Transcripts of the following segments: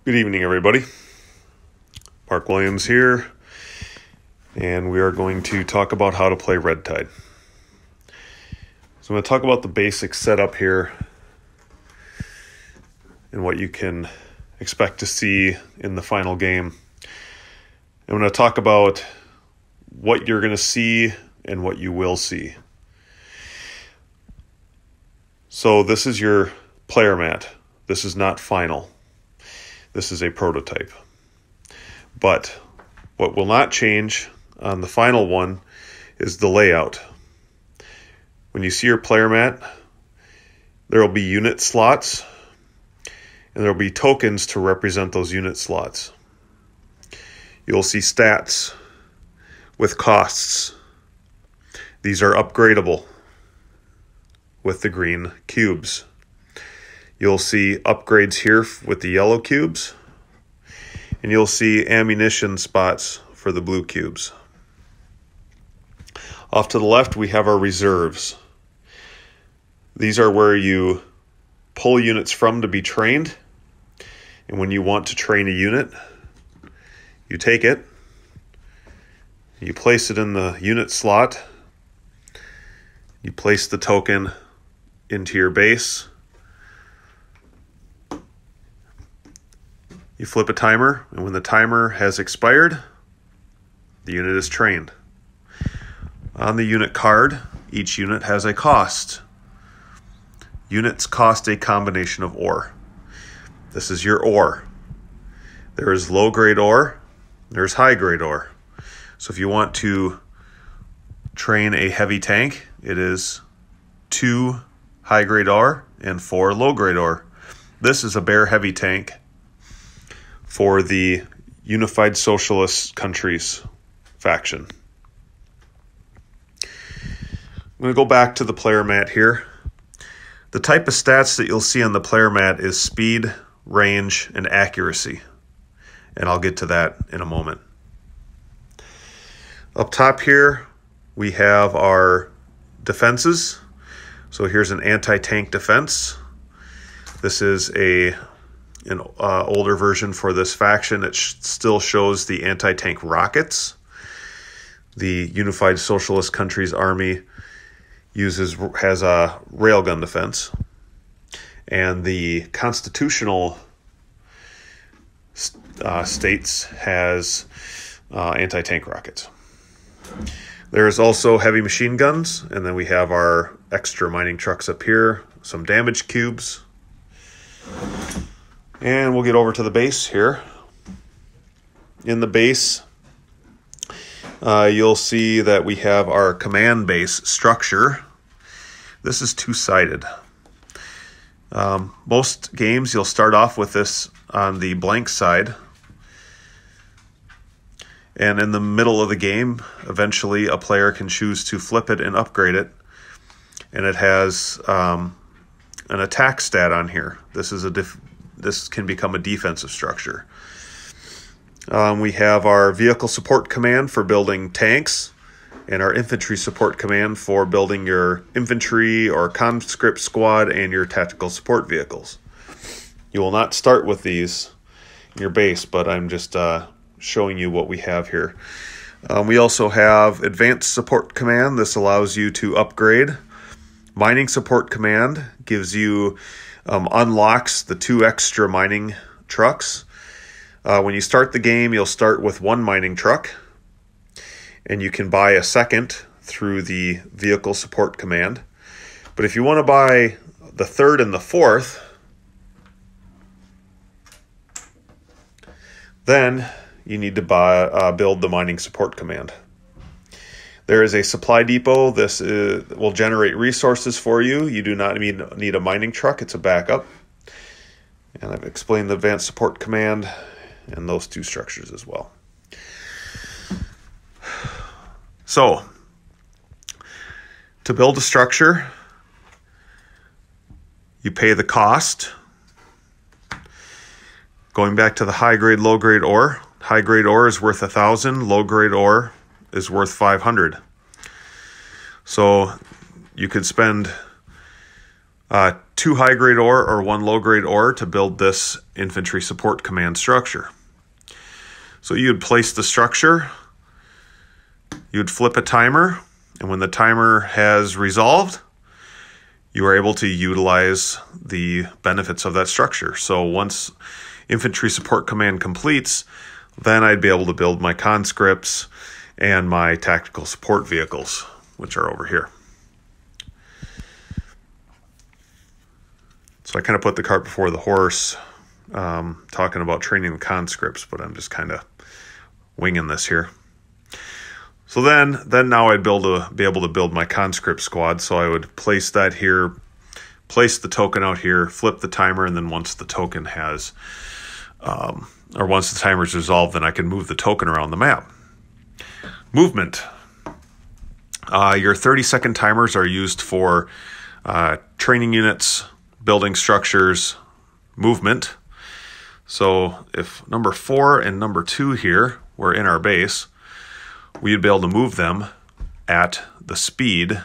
Good evening, everybody. Mark Williams here, and we are going to talk about how to play RedTide. So I'm going to talk about the basic setup here and what you can expect to see in the final game. I'm going to talk about what you're going to see and what you will see. So this is your player mat. This is not final. This is a prototype. But what will not change on the final one is the layout. When you see your player mat, there will be unit slots, and there will be tokens to represent those unit slots. You'll see stats with costs. These are upgradable with the green cubes. You'll see upgrades here with the yellow cubes, and you'll see ammunition spots for the blue cubes. Off to the left, we have our reserves. These are where you pull units from to be trained, and when you want to train a unit, you take it, you place it in the unit slot, you place the token into your base, you flip a timer, and when the timer has expired, the unit is trained. On the unit card, each unit has a cost. Units cost a combination of ore. This is your ore. There is low-grade ore, there's high-grade ore. So if you want to train a heavy tank, it is 2 high-grade ore and 4 low-grade ore. This is a bare heavy tank for the Unified Socialist Countries faction. I'm going to go back to the player mat here. The type of stats that you'll see on the player mat is speed, range, and accuracy. And I'll get to that in a moment. Up top here, we have our defenses. So here's an anti-tank defense. This is an older version for this faction. It still shows the anti-tank rockets. The Unified Socialist Countries Army has a railgun defense, and the constitutional states has anti-tank rockets. There's also heavy machine guns, and then we have our extra mining trucks up here, some damage cubes. And we'll get over to the base here. In the base, you'll see that we have our command base structure. This is two-sided. Most games, you'll start off with this on the blank side. And in the middle of the game, eventually a player can choose to flip it and upgrade it. And it has an attack stat on here. This can become a defensive structure. We have our vehicle support command for building tanks, and our infantry support command for building your infantry or conscript squad and your tactical support vehicles. You will not start with these in your base, but I'm just showing you what we have here. We also have advanced support command. This allows you to upgrade. Mining support command gives you unlocks the 2 extra mining trucks. When you start the game, you'll start with 1 mining truck, and you can buy a second through the vehicle support command. But if you want to buy the 3rd and the 4th, then you need to build the mining support command. There is a supply depot. This will generate resources for you. You do not need a mining truck. It's a backup. And I've explained the advanced support command and those 2 structures as well. So, to build a structure, you pay the cost. Going back to the high-grade, low-grade ore. High-grade ore is worth 1,000. Low-grade ore is worth 500. So you could spend 2 high-grade ore or 1 low-grade ore to build this infantry support command structure. So you'd place the structure, you'd flip a timer, and when the timer has resolved, you are able to utilize the benefits of that structure. So once infantry support command completes, then I'd be able to build my conscripts and my tactical support vehicles, which are over here. So I kind of put the cart before the horse, talking about training the conscripts, but I'm just kind of winging this here. So then now I'd be able to build my conscript squad. So I would place that here, place the token out here, flip the timer, and then once the token has, or once the timer is resolved, then I can move the token around the map. Movement. Your 30-second timers are used for training units, building structures, movement. So if number 4 and number 2 here were in our base, we'd be able to move them at the speed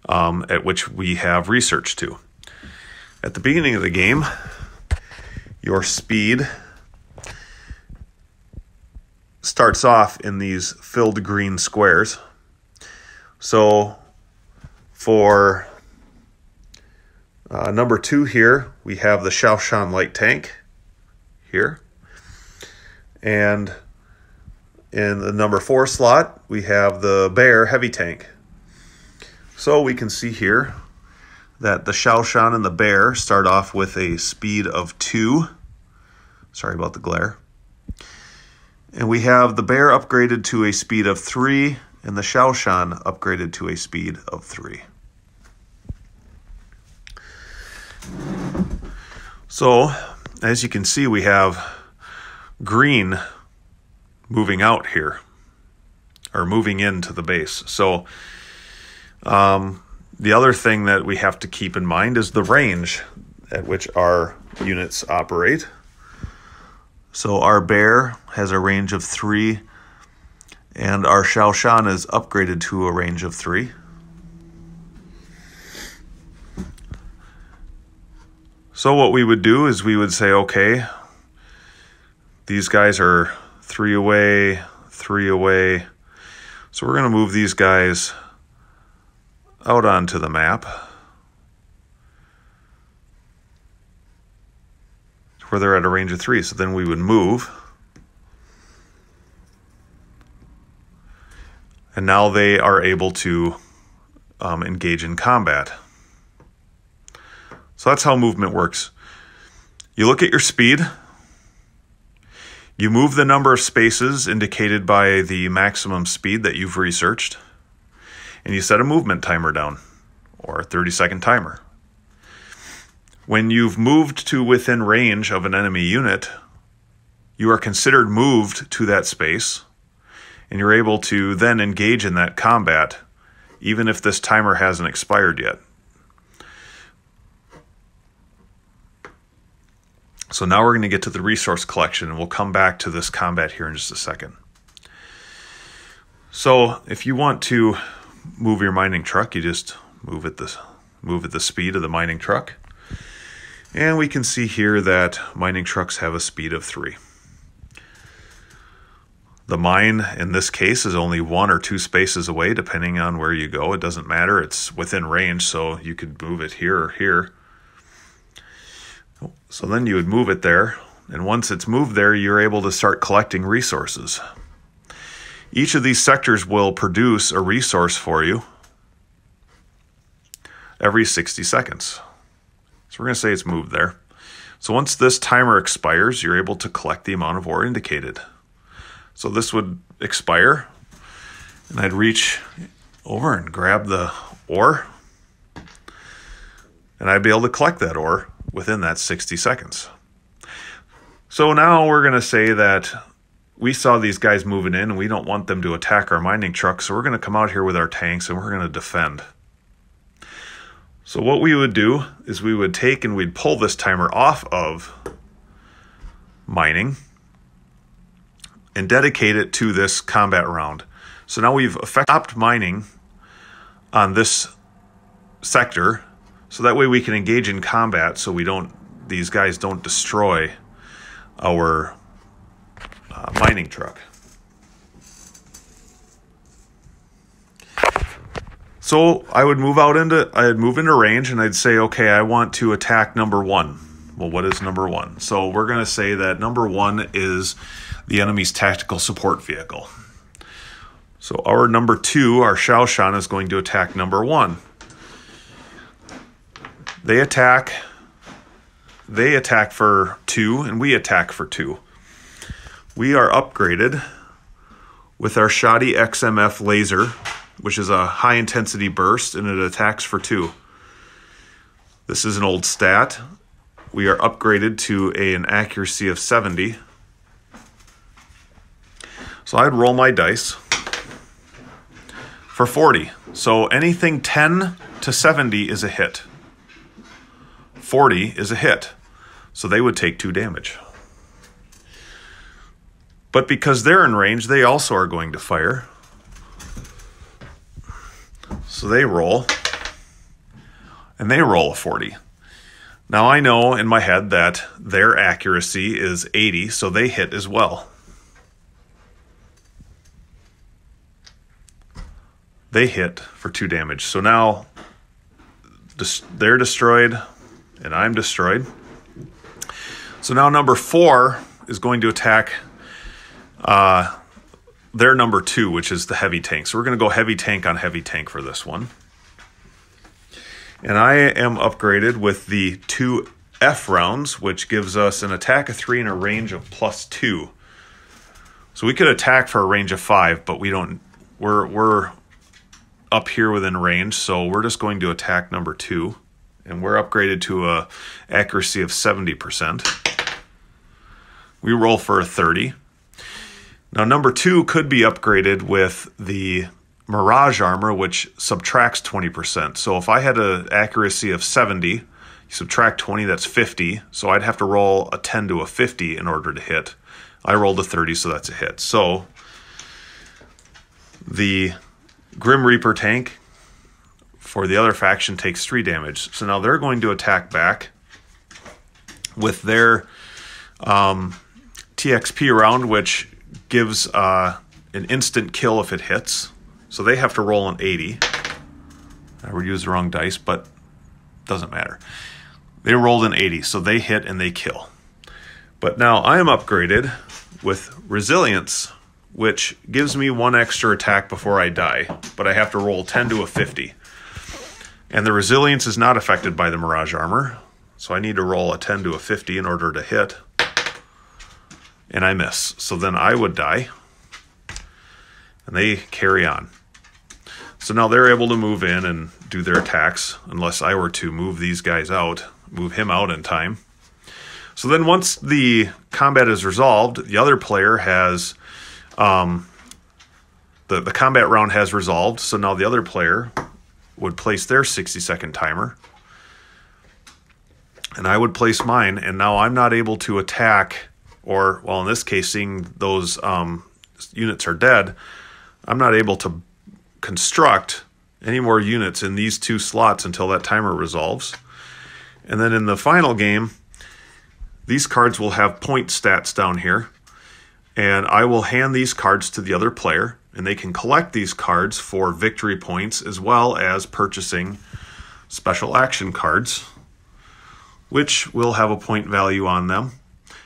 at which we have research to. At the beginning of the game, your speed starts off in these filled green squares. So for number 2 here, we have the Shaoshan light tank here. And in the number 4 slot, we have the Bear heavy tank. So we can see here that the Shaoshan and the Bear start off with a speed of 2. Sorry about the glare. And we have the Bear upgraded to a speed of 3 and the Shaoshan upgraded to a speed of 3. So, as you can see, we have green moving out here, or moving into the base. So, the other thing that we have to keep in mind is the range at which our units operate. So our Bear has a range of 3, and our Shaoshan is upgraded to a range of 3. So what we would do is we would say, okay, these guys are 3 away, 3 away. So we're going to move these guys out onto the map where they're at a range of 3. So then we would move. And now they are able to engage in combat. So that's how movement works. You look at your speed. You move the number of spaces indicated by the maximum speed that you've researched. And you set a movement timer down, or a 30-second timer. When you've moved to within range of an enemy unit, you are considered moved to that space, and you're able to then engage in that combat, even if this timer hasn't expired yet. So now we're going to get to the resource collection, and we'll come back to this combat here in just a second. So if you want to move your mining truck, you just move at the speed of the mining truck. And we can see here that mining trucks have a speed of 3. The mine, in this case, is only 1 or 2 spaces away, depending on where you go. It doesn't matter. It's within range, so you could move it here or here. So then you would move it there, and once it's moved there, you're able to start collecting resources. Each of these sectors will produce a resource for you every 60 seconds. So we're going to say it's moved there. So once this timer expires, you're able to collect the amount of ore indicated. So this would expire, and I'd reach over and grab the ore, and I'd be able to collect that ore within that 60 seconds. So now we're going to say that we saw these guys moving in, and we don't want them to attack our mining truck, so we're going to come out here with our tanks, and we're going to defend. So what we would do is we would take and we'd pull this timer off of mining and dedicate it to this combat round. So now we've stopped mining on this sector So that way we can engage in combat so these guys don't destroy our mining truck. So I'd move into range, and I'd say, okay, I want to attack number 1. Well, what is number 1? So we're going to say that number 1 is the enemy's tactical support vehicle. So our number 2, our Shaoshan, is going to attack number 1. They attack for 2, and we attack for 2. We are upgraded with our Shoddy XMF laser, which is a high-intensity burst, and it attacks for 2. This is an old stat. We are upgraded to an accuracy of 70. So I'd roll my dice for 40. So anything 10 to 70 is a hit. 40 is a hit. So they would take 2 damage. But because they're in range, they also are going to fire. So they roll, and they roll a 40. Now I know in my head that their accuracy is 80, so they hit as well. They hit for 2 damage. So now they're destroyed, and I'm destroyed. So now number 4 is going to attack their number 2, which is the heavy tank. So we're going to go heavy tank on heavy tank for this one. And I am upgraded with the 2 F rounds, which gives us an attack of 3 and a range of +2. So we could attack for a range of 5, but we're up here within range, so we're just going to attack number 2. And we're upgraded to a accuracy of 70%. We roll for a 30. Now number 2 could be upgraded with the Mirage armor, which subtracts 20%. So if I had an accuracy of 70, you subtract 20, that's 50. So I'd have to roll a 10 to a 50 in order to hit. I rolled a 30, so that's a hit. So the Grim Reaper tank for the other faction takes 3 damage. So now they're going to attack back with their TXP round, which gives an instant kill if it hits. So they have to roll an 80. I would use the wrong dice, but doesn't matter. They rolled an 80, so they hit and they kill. But now I am upgraded with Resilience, which gives me 1 extra attack before I die, but I have to roll 10 to a 50. And the Resilience is not affected by the Mirage armor, so I need to roll a 10 to a 50 in order to hit. And I miss. So then I would die. And they carry on. So now they're able to move in and do their attacks, unless I were to move these guys out, move him out in time. So then once the combat is resolved, the other player has, the combat round has resolved, so now the other player would place their 60-second timer. And I would place mine, and now I'm not able to attack, or, well, in this case, seeing those units are dead, I'm not able to construct any more units in these 2 slots until that timer resolves. And then in the final game, these cards will have point stats down here, and I will hand these cards to the other player, and they can collect these cards for victory points as well as purchasing special action cards, which will have a point value on them.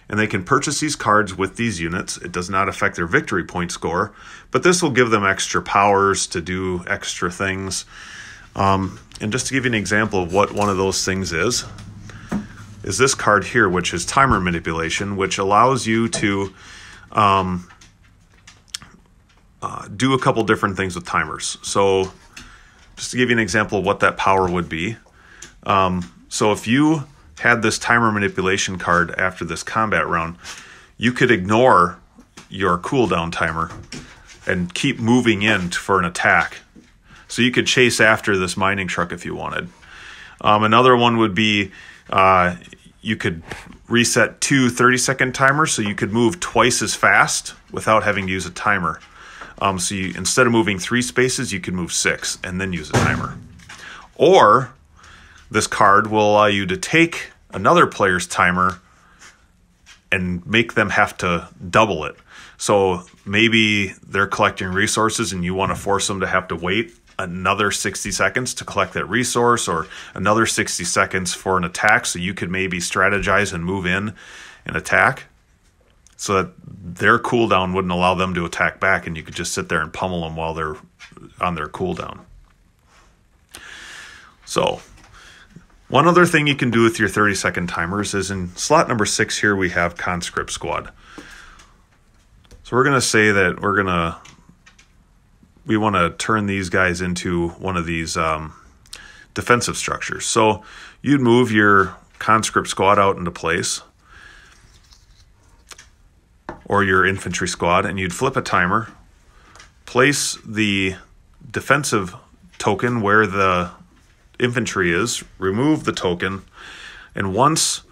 And they can purchase these cards with these units. It does not affect their victory point score, but this will give them extra powers to do extra things. And just to give you an example of what one of those things is this card here, which is Timer Manipulation, which allows you to do a couple different things with timers. So just to give you an example of what that power would be. So if you had this Timer Manipulation card after this combat round, you could ignore your cooldown timer and keep moving in for an attack. So you could chase after this mining truck if you wanted. Another one would be you could reset 2 30-second timers, so you could move twice as fast without having to use a timer. So instead of moving 3 spaces, you could move 6 and then use a timer. Or this card will allow you to take another player's timer and make them have to double it. So maybe they're collecting resources and you want to force them to have to wait another 60 seconds to collect that resource, or another 60 seconds for an attack, so you could maybe strategize and move in and attack so that their cooldown wouldn't allow them to attack back, and you could just sit there and pummel them while they're on their cooldown. So one other thing you can do with your 30-second timers is in slot number 6 here we have Conscript Squad. So we're going to say that we want to turn these guys into one of these defensive structures. So you'd move your Conscript Squad out into place, or your infantry squad, and you'd flip a timer, place the defensive token where the infantry is, remove the token, and once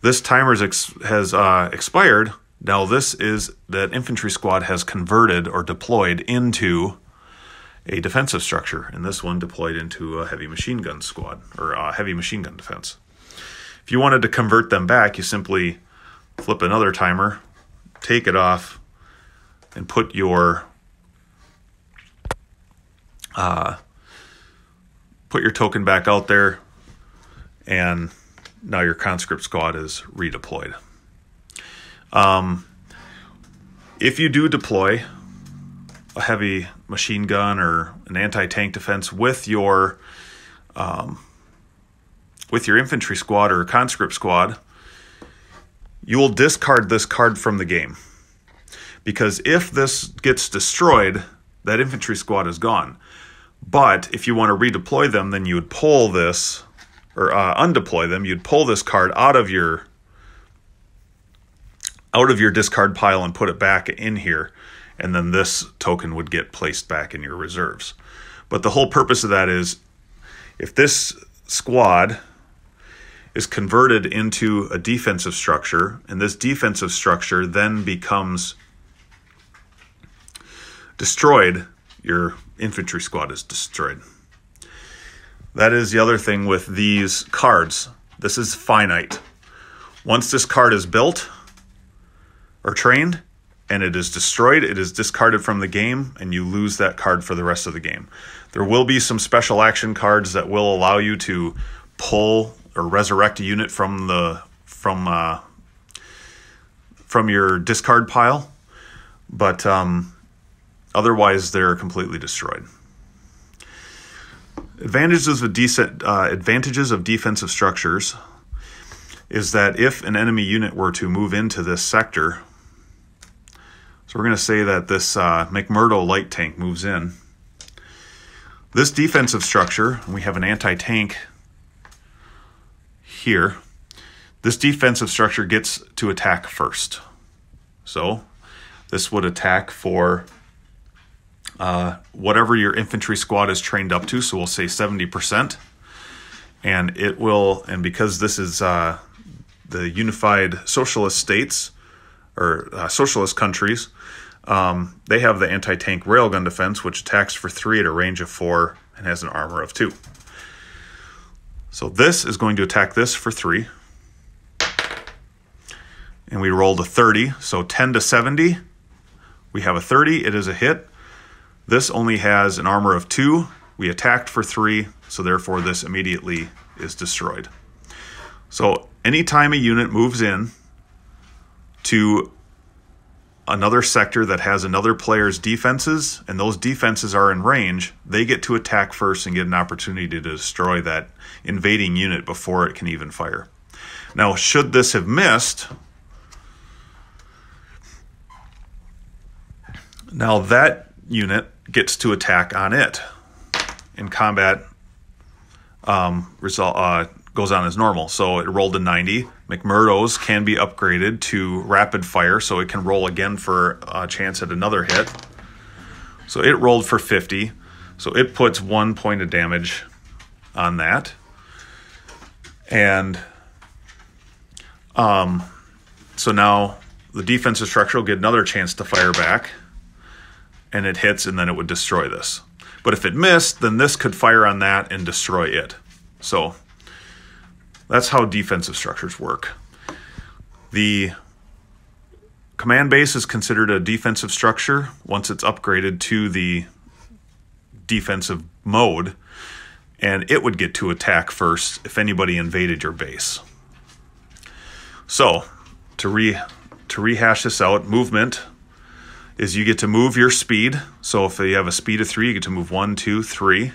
this timer has expired, now that infantry squad has converted or deployed into a defensive structure, and this one deployed into a heavy machine gun squad, or heavy machine gun defense. If you wanted to convert them back, you simply flip another timer, take it off, and put your token back out there, and now your conscript squad is redeployed. If you do deploy a heavy machine gun or an anti-tank defense with your infantry squad or conscript squad, you will discard this card from the game. Because if this gets destroyed, that infantry squad is gone. But if you want to redeploy them, then you would pull this, or undeploy them, you'd pull this card out of your discard pile and put it back in here, and then this token would get placed back in your reserves. But the whole purpose of that is, if this squad is converted into a defensive structure, and this defensive structure then becomes destroyed, your infantry squad is destroyed. That is the other thing with these cards. This is finite. Once this card is built or trained and it is destroyed, it is discarded from the game, and you lose that card for the rest of the game. There will be some special action cards that will allow you to pull or resurrect a unit from your discard pile, but otherwise they're completely destroyed. Advantages of defensive structures is that if an enemy unit were to move into this sector, so we're going to say that this McMurdo light tank moves in. This defensive structure, and we have an anti-tank here, this defensive structure gets to attack first. So this would attack for whatever your infantry squad is trained up to, so we'll say 70%. And it will, and because this is the unified socialist states, or socialist countries, they have the anti-tank railgun defense, which attacks for 3 at a range of 4 and has an armor of 2. So this is going to attack this for 3. And we rolled a 30, so 10 to 70. We have a 30, it is a hit. This only has an armor of 2. We attacked for 3, so therefore this immediately is destroyed. So anytime a unit moves in to another sector that has another player's defenses, and those defenses are in range, they get to attack first and get an opportunity to destroy that invading unit before it can even fire. Now, should this have missed, now that unit gets to attack on it. In combat, goes on as normal. So it rolled a 90. McMurdo's can be upgraded to rapid fire, so it can roll again for a chance at another hit. So it rolled for 50. So it puts 1 point of damage on that. And so now the defensive structure will get another chance to fire back. And it hits, and then it would destroy this. But if it missed, then this could fire on that and destroy it. So that's how defensive structures work. The command base is considered a defensive structure once it's upgraded to the defensive mode, and it would get to attack first if anybody invaded your base. So to rehash this out, movement is you get to move your speed. So if you have a speed of 3, you get to move 1, 2, 3,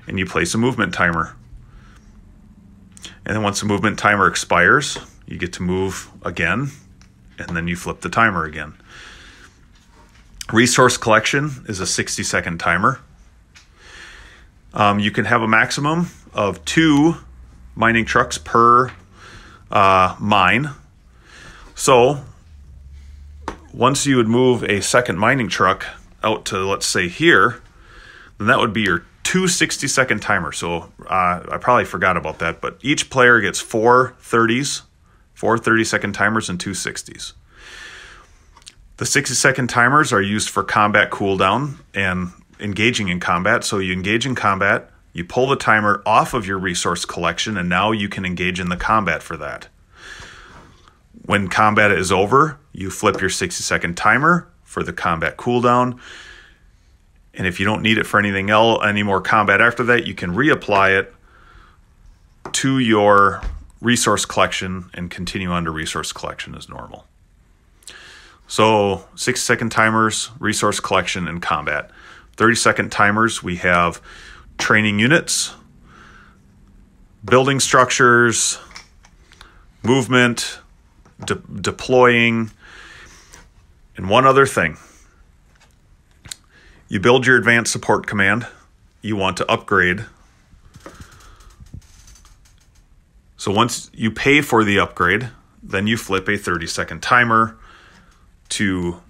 and you place a movement timer. And then once the movement timer expires, you get to move again, and then you flip the timer again. Resource collection is a 60-second timer. You can have a maximum of 2 mining trucks per mine. So once you would move a second mining truck out to, let's say, here, then that would be your 2 60-second timers. So I probably forgot about that, but each player gets 4 30s, 4 30-second timers, and 2 60s. The 60-second timers are used for combat cooldown and engaging in combat. So you engage in combat, you pull the timer off of your resource collection, and now you can engage in the combat for that. When combat is over, you flip your 60-second timer for the combat cooldown. And if you don't need it for anything else, any more combat after that, you can reapply it to your resource collection and continue on to resource collection as normal. So 60-second timers, resource collection, and combat. 30-second timers, we have training units, building structures, movement, deploying, and one other thing. You build your advanced support command. You want to upgrade. So once you pay for the upgrade, then you flip a 30-second timer to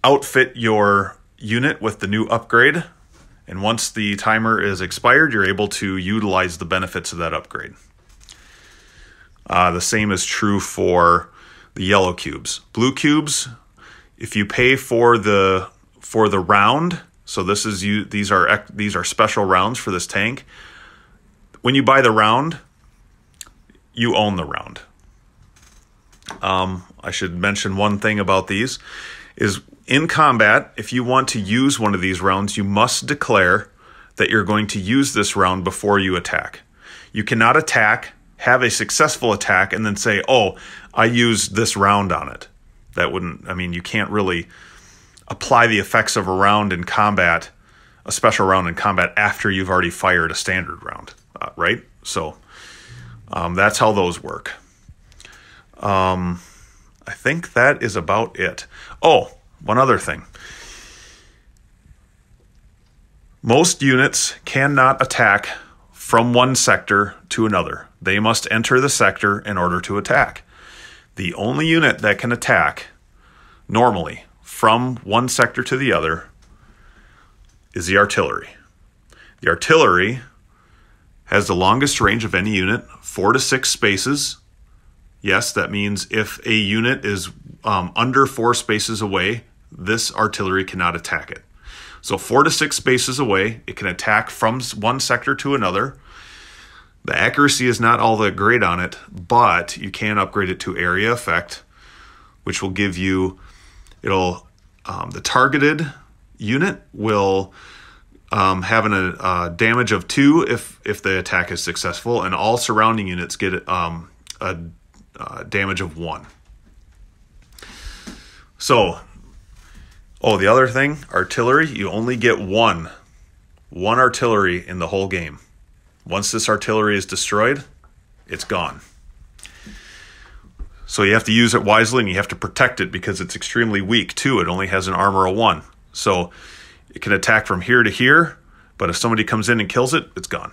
outfit your unit with the new upgrade. And once the timer is expired, you're able to utilize the benefits of that upgrade. The same is true for the yellow cubes. Blue cubes, if you pay for the round, so this is these are special rounds for this tank. When you buy the round, you own the round. I should mention one thing about these is in combat, if you want to use one of these rounds, you must declare that you're going to use this round before you attack. You cannot attack, have a successful attack, and then say, oh, I used this round on it. That wouldn't, I mean, you can't really apply the effects of a round in combat, a special round in combat, after you've already fired a standard round, right? So that's how those work. I think that is about it. Oh, one other thing. Most units cannot attack from one sector to another. They must enter the sector in order to attack. The only unit that can attack normally from one sector to the other is the artillery. The artillery has the longest range of any unit, 4 to 6 spaces. Yes, that means if a unit is under 4 spaces away, this artillery cannot attack it. So 4 to 6 spaces away, it can attack from one sector to another. The accuracy is not all that great on it, but you can upgrade it to area effect, which will give you, the targeted unit will have a damage of 2 if the attack is successful, and all surrounding units get a damage of 1. So, the other thing, artillery, you only get one artillery in the whole game. Once this artillery is destroyed, it's gone. So you have to use it wisely, and you have to protect it because it's extremely weak too. It only has an armor of 1. So it can attack from here to here, but if somebody comes in and kills it, it's gone.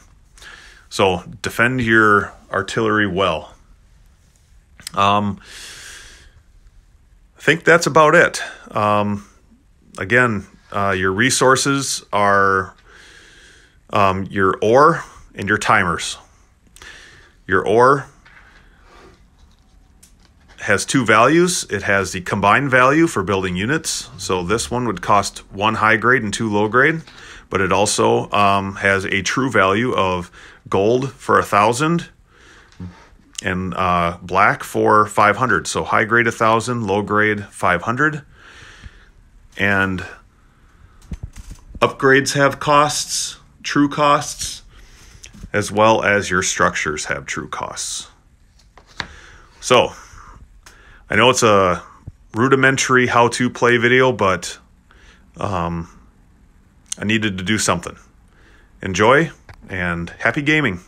So defend your artillery well. I think that's about it. Again, your resources are your ore and your timers. Your ore has 2 values. It has the combined value for building units. So this one would cost 1 high grade and 2 low grade. but it also has a true value of gold for 1,000 and black for 500. So high grade 1,000, low grade 500. And upgrades have costs, true costs, as well as your structures have true costs. So I know it's a rudimentary how-to play video, but I needed to do something. Enjoy and happy gaming.